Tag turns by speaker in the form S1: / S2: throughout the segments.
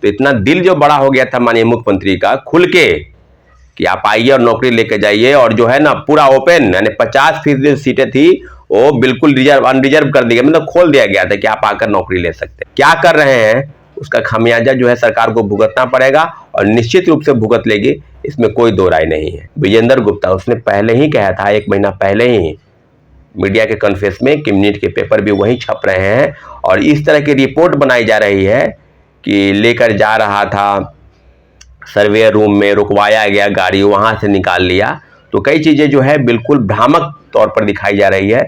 S1: तो इतना दिल जो बड़ा हो गया था माननीय मुख्यमंत्री का, खुल के कि आप आइए और नौकरी लेके जाइए, और जो है ना पूरा ओपन, यानी 50% सीटें थी वो बिल्कुल अनरिजर्व कर दी गई, मतलब खोल दिया गया था कि आप आकर नौकरी ले सकते हैं। क्या कर रहे हैं उसका खामियाजा जो है सरकार को भुगतना पड़ेगा, और निश्चित रूप से भुगत लेगी, इसमें कोई दो राय नहीं है। विजेंद्र गुप्ता उसने पहले ही कहा था, 1 महीना पहले ही मीडिया के कॉन्फ्रेंस में, कि मिनट के पेपर भी वही छप रहे हैं, और इस तरह की रिपोर्ट बनाई जा रही है कि लेकर जा रहा था सर्वे रूम में, रुकवाया गया गाड़ी, वहां से निकाल लिया। तो कई चीजें जो है बिल्कुल भ्रामक तौर पर दिखाई जा रही है।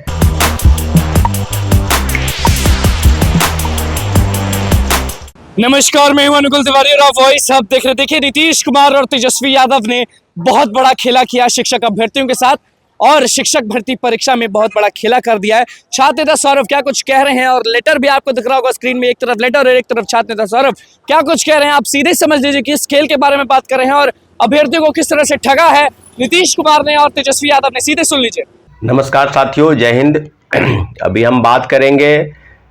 S2: नमस्कार, मैं हूं अनुकुल तिवारी और आप वॉइस हब देख रहे। देखिए, नीतीश कुमार और तेजस्वी यादव ने बहुत बड़ा खेला किया शिक्षक अभ्यर्थियों के साथ, और शिक्षक भर्ती परीक्षा में बहुत बड़ा खेला कर दिया है। छात्र नेता सौरभ क्या कुछ कह रहे हैं, और लेटर भी आपको दिख रहा होगा स्क्रीन में, एक तरफ लेटर और एक तरफ छात्र नेता सौरभ क्या कुछ कह रहे हैं। आप सीधे समझ लीजिए कि इस खेल के बारे में बात कर रहे हैं और अभ्यर्थियों को किस तरह से ठगा है नीतीश कुमार ने और तेजस्वी यादव ने। सीधे सुन लीजिए।
S1: नमस्कार साथियों, जय हिंद। अभी हम बात करेंगे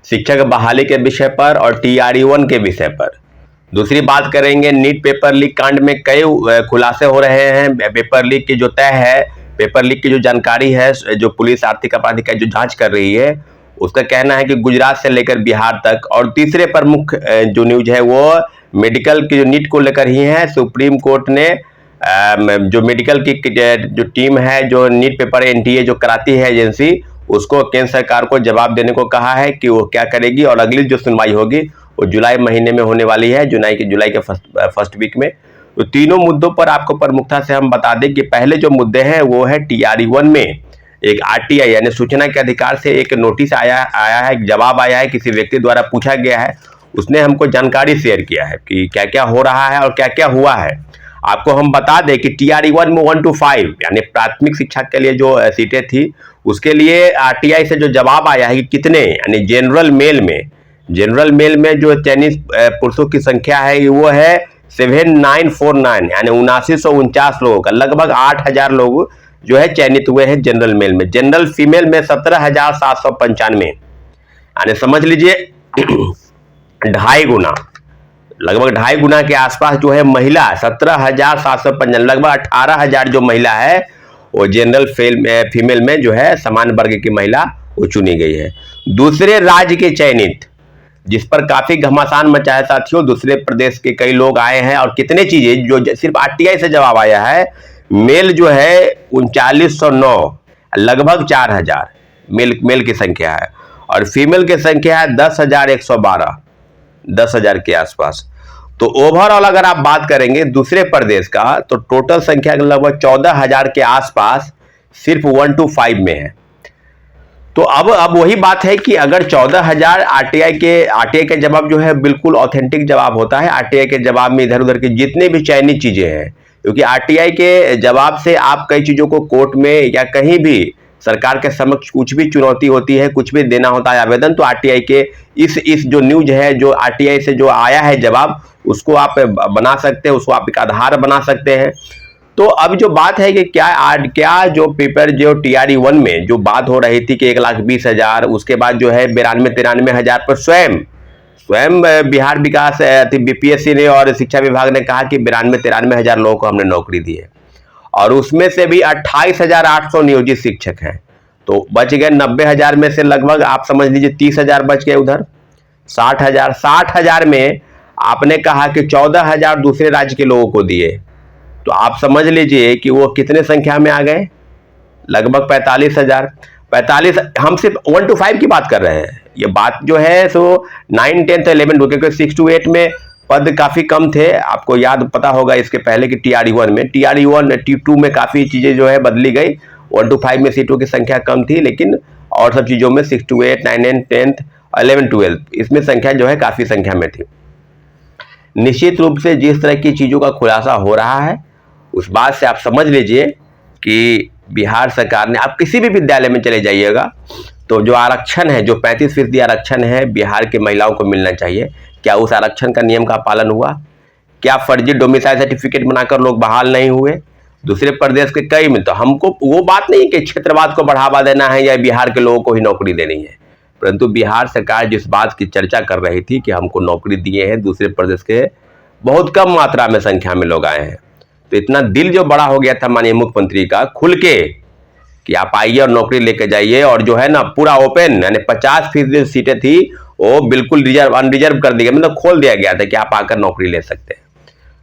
S1: शिक्षक बहाली के विषय पर और TRE-1 के विषय पर। दूसरी बात करेंगे नीट पेपर लीक कांड में कई खुलासे हो रहे हैं। पेपर लीक की जो तय है, पेपर लीक की जो जानकारी है, जो पुलिस आर्थिक अपराध इकाई जो जांच कर रही है, उसका कहना है कि गुजरात से लेकर बिहार तक। और तीसरे प्रमुख जो न्यूज है वो मेडिकल की जो नीट को लेकर ही है। सुप्रीम कोर्ट ने जो मेडिकल की जो टीम है, जो नीट पेपर NTA जो कराती है एजेंसी, उसको केंद्र सरकार को जवाब देने को कहा है कि वो क्या करेगी, और अगली जो सुनवाई होगी वो जुलाई महीने में होने वाली है, जुलाई के फर्स्ट वीक में। तो तीनों मुद्दों पर आपको प्रमुखता से हम बता दें कि पहले जो मुद्दे हैं वो है TRE-1 में एक RTI यानी सूचना के अधिकार से एक नोटिस आया है, एक जवाब आया है, किसी व्यक्ति द्वारा पूछा गया है, उसने हमको जानकारी शेयर किया है कि क्या क्या हो रहा है और क्या क्या हुआ है। आपको हम बता दें कि TRE-1 में 1 to 5 यानी प्राथमिक शिक्षा के लिए जो सीटें थी, उसके लिए RTI से जो जवाब आया है कि कितने, यानी जनरल मेल में जो चयनित पुरुषों की संख्या है वो है 7949, यानी 7949 लोगों का, लगभग 8000 लोग जो है चयनित हुए हैं जनरल मेल में। जनरल फीमेल में 17795, यानी समझ लीजिए 2.5 गुना, लगभग 2.5 गुना के आसपास जो है महिला, 17,755, लगभग 18,000 जो महिला है वो जनरल फीमेल में जो है समान वर्ग की महिला वो चुनी गई है। दूसरे राज्य के चयनित, जिस पर काफी घमासान मचा है साथियों, दूसरे प्रदेश के कई लोग आए हैं, और कितने चीजें जो सिर्फ RTI से जवाब आया है। मेल जो है 3909, लगभग 4000 मेल की संख्या है, और फीमेल की संख्या है 10,112, 10,000 के आसपास। तो ओवरऑल अगर आप बात करेंगे दूसरे प्रदेश का, तो टोटल संख्या लगभग 14,000 के आसपास सिर्फ 1 to 5 में है। तो अब वही बात है कि अगर 14,000 RTI के जवाब जो है बिल्कुल ऑथेंटिक जवाब होता है। RTI के जवाब में इधर उधर की जितने भी चयनित चीजें हैं, क्योंकि RTI के जवाब से आप कई चीजों को कोर्ट में या कहीं भी सरकार के समक्ष कुछ भी चुनौती होती है, कुछ भी देना होता है आवेदन, तो RTI के इस जो न्यूज है, जो RTI से जो आया है जवाब, उसको आप बना सकते हैं, उसको आप एक आधार बना सकते हैं। तो अब जो बात है कि क्या जो पेपर जो TRE-1 में जो बात हो रही थी कि 1,20,000, उसके बाद जो है 92-93 हजार पर स्वयं बिहार विकास BPSC ने और शिक्षा विभाग ने कहा कि 92-93 हजार लोगों को हमने नौकरी दी है, और उसमें से भी 28,800 नियोजित शिक्षक हैं। तो बच गए 90,000 में से, लगभग आप समझ लीजिए 30,000 बच गए। उधर 60,000 में आपने कहा कि 14,000 दूसरे राज्य के लोगों को दिए, तो आप समझ लीजिए कि वो कितने संख्या में आ गए, लगभग 45,000। हम सिर्फ 1 to 5 की बात कर रहे हैं। ये बात जो है सो 9, 10, 11, क्योंकि 6 to 8 में पद काफी कम थे। आपको याद पता होगा इसके पहले कि TRE-1 में, TRE-2 में काफी चीजें जो है बदली गई। 1 to 5 में सीटों की संख्या कम थी, लेकिन और सब चीजों में 6 to 8, 9, 10, 11, 12 इसमें संख्या जो है काफी संख्या में थी। निश्चित रूप से जिस तरह की चीजों का खुलासा हो रहा है, उस बात से आप समझ लीजिए कि बिहार सरकार ने, आप किसी भी विद्यालय में चले जाइएगा, तो जो आरक्षण है, जो 35% आरक्षण है बिहार की महिलाओं को मिलना चाहिए, क्या उस आरक्षण का नियम का पालन हुआ? क्या फर्जी डोमिसाइल सर्टिफिकेट बनाकर लोग बहाल नहीं हुए? दूसरे प्रदेश के कई में, तो हमको वो बात नहीं कि क्षेत्रवाद को बढ़ावा देना है या बिहार के लोगों को ही नौकरी देनी है, परंतु बिहार सरकार जिस बात की चर्चा कर रही थी कि हमको नौकरी दिए हैं दूसरे प्रदेश के बहुत कम मात्रा में संख्या में लोग आए हैं। तो इतना दिल जो बड़ा हो गया था माननीय मुख्यमंत्री का खुल के कि आप आइए और नौकरी लेके जाइए, और जो है ना पूरा ओपन, यानी 50% सीटें थी वो बिल्कुल अनरिजर्व कर दी गई, मतलब खोल दिया गया था कि आप आकर नौकरी ले सकते हैं।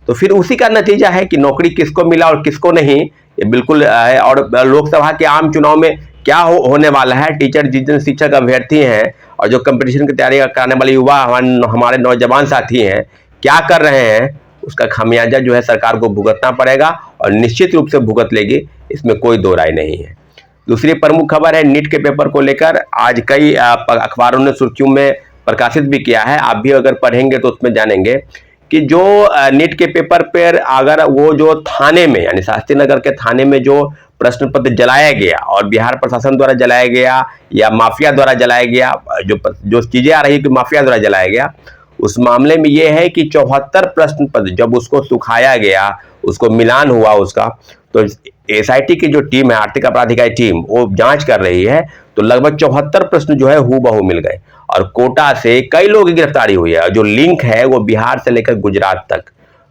S1: तो फिर उसी का नतीजा है कि नौकरी किसको मिला और किसको नहीं, ये बिल्कुल है। और लोकसभा के आम चुनाव में क्या होने वाला है, टीचर जितने शिक्षक अभ्यर्थी हैं और जो कंपटीशन की तैयारी कराने वाले युवा हमारे नौजवान साथी हैं क्या कर रहे हैं, उसका खामियाजा जो है सरकार को भुगतना पड़ेगा, और निश्चित रूप से भुगत लेगी, इसमें कोई दो राय नहीं है। दूसरी प्रमुख खबर है नीट के पेपर को लेकर। आज कई अखबारों ने सुर्खियों में प्रकाशित भी किया है, आप भी अगर पढ़ेंगे तो उसमें जानेंगे कि जो नीट के पेपर पर अगर वो जो थाने में, यानी शास्त्री नगर के थाने में जो प्रश्न पत्र जलाया गया और बिहार प्रशासन द्वारा जलाया गया या माफिया द्वारा जलाया गया, जो चीजें आ रही है कि माफिया द्वारा जलाया गया, उस मामले में यह है कि 74 प्रश्न पत्र जब उसको सुखाया गया, उसको मिलान हुआ उसका, तो एसआईटी की जो टीम है, आर्थिक अपराध इकाई टीम, वो जांच कर रही है, तो लगभग 74 प्रश्न जो है हूबहू मिल गए, और कोटा से कई लोगों की गिरफ्तारी हुई है। जो लिंक है वो बिहार से लेकर गुजरात तक,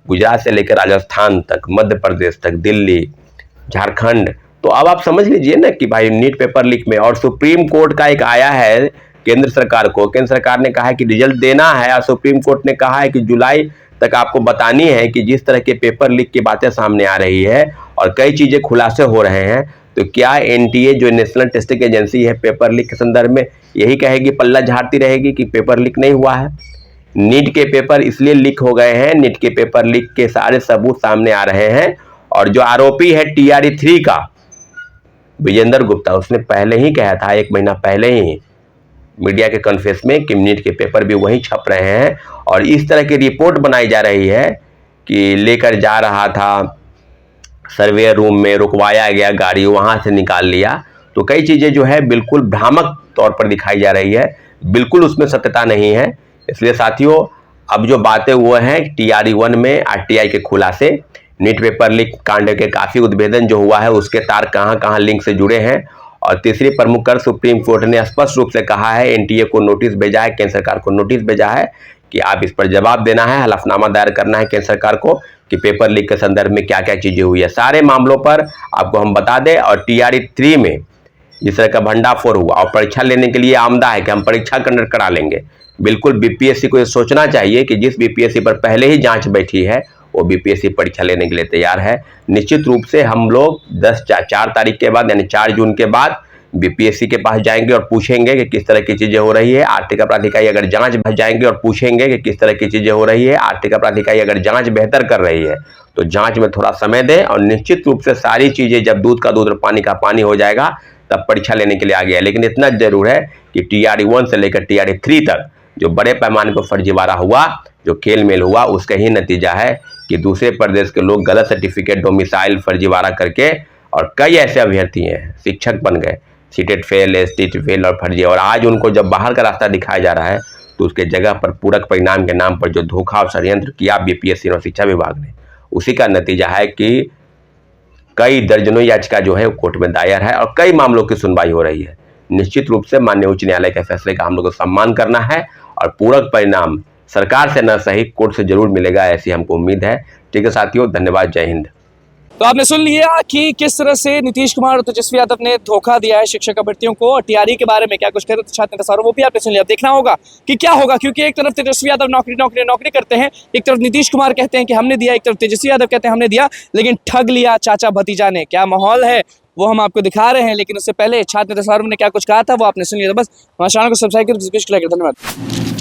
S1: गुजरात से लेकर राजस्थान तक, मध्य प्रदेश तक, दिल्ली, झारखंड। तो अब आप समझ लीजिए ना कि भाई नीट पेपर लीक में, और सुप्रीम कोर्ट का एक आया है केंद्र सरकार को, केंद्र सरकार ने कहा है कि रिजल्ट देना है, और सुप्रीम कोर्ट ने कहा है कि जुलाई तक आपको बतानी है कि जिस तरह के पेपर लीक की बातें सामने आ रही है और कई चीजें खुलासे हो रहे हैं, तो क्या एनटीए जो नेशनल टेस्टिंग एजेंसी है पेपर लीक के संदर्भ में यही कहेगी, पल्ला झाड़ती रहेगी कि पेपर लीक नहीं हुआ है? नीट के पेपर इसलिए लीक हो गए हैं, नीट के पेपर लीक के सारे सबूत सामने आ रहे हैं, और जो आरोपी है टीआरई 3 का विजेंद्र गुप्ता, उसने पहले ही कहा था, 1 महीना पहले ही मीडिया के कॉन्फ्रेंस में, कि नीट के पेपर भी वहीं छप रहे हैं, और इस तरह की रिपोर्ट बनाई जा रही है कि लेकर जा रहा था सर्वे रूम में, रुकवाया गया गाड़ी, वहां से निकाल लिया। तो कई चीजें जो है बिल्कुल भ्रामक तौर पर दिखाई जा रही है, बिल्कुल उसमें सत्यता नहीं है। इसलिए साथियों, अब जो बातें वो हैं टीआरई 1 में आरटीआई के खुलासे, नीट पेपर लीक कांड के काफी उद्भेदन जो हुआ है, उसके तार कहां कहां लिंक से जुड़े हैं। और तीसरी प्रमुख कर, सुप्रीम कोर्ट ने स्पष्ट रूप से कहा है, एनटीए को नोटिस भेजा है, केंद्र सरकार को नोटिस भेजा है कि आप इस पर जवाब देना है, हलफनामा दायर करना है केंद्र सरकार को कि पेपर लीक के संदर्भ में क्या क्या चीजें हुई है। सारे मामलों पर आपको हम बता दें। और टीआरई 3 में जिस तरह का भंडाफोड़ हुआ और परीक्षा लेने के लिए आमदा है कि हम परीक्षा कंडक्ट करा लेंगे, बिल्कुल बीपीएससी को ये सोचना चाहिए कि जिस बीपीएससी पर पहले ही जांच बैठी है वो बीपीएससी परीक्षा लेने के लिए तैयार है। निश्चित रूप से हम लोग 4 तारीख के बाद, यानी 4 जून के बाद बीपीएससी के पास जाएंगे और पूछेंगे कि किस तरह की चीजें हो रही है। आर्थिक अपराध इकाई अगर जांच जाएंगे और पूछेंगे कि किस तरह की चीजें हो रही है। आर्थिक अपराध इकाई अगर जांच बेहतर कर रही है तो जांच में थोड़ा समय दें, और निश्चित रूप से सारी चीजें जब दूध का दूध और पानी का पानी हो जाएगा तब परीक्षा लेने के लिए आ गया। लेकिन इतना जरूर है कि टीआरई 1 से लेकर टीआरई 3 तक जो बड़े पैमाने पर फर्जीवाड़ा हुआ, जो खेल मेल हुआ, उसका ही नतीजा है कि दूसरे प्रदेश के लोग गलत सर्टिफिकेट, डोमिसाइल फर्जीवाड़ा करके, और कई ऐसे अभ्यर्थी हैं शिक्षक बन गए, सीटेट फेल, एसटीटी फेल और फर्जी, और आज उनको जब बाहर का रास्ता दिखाया जा रहा है तो उसके जगह पर पूरक परिणाम के नाम पर जो धोखा और षड्यंत्र किया बीपीएससी और शिक्षा विभाग ने, उसी का नतीजा है कि कई दर्जनों याचिका जो है कोर्ट में दायर है और कई मामलों की सुनवाई हो रही है। निश्चित रूप से माननीय उच्च न्यायालय के फैसले का हम लोग को सम्मान करना है, और पूरक परिणाम सरकार से न सही कोर्ट से जरूर मिलेगा, ऐसी हमको उम्मीद है। ठीक है साथियों, धन्यवाद, जय हिंद।
S2: तो आपने सुन लिया कि किस तरह से नीतीश कुमार और तेजस्वी यादव ने धोखा दिया है शिक्षक अभ्यर्थियों को, और टीआरई के बारे में क्या कुछ कह रहे थे छात्र नेता सौरभ, वो भी आपने सुन लिया। देखना होगा कि क्या होगा, क्योंकि एक तरफ तेजस्वी यादव नौकरी नौकरी नौकरी करते हैं, एक तरफ नीतीश कुमार कहते हैं कि हमने दिया, एक तरफ तेजस्वी यादव कहते हैं हमने दिया, लेकिन ठग लिया चाचा भतीजा ने। क्या माहौल है वो हम आपको दिखा रहे हैं, लेकिन उससे पहले छात्र नेता सौरभ ने क्या कुछ कहा था वो आपने सुन लिया। तो बस हमारे चैनल को सब्सक्राइब कर, धन्यवाद।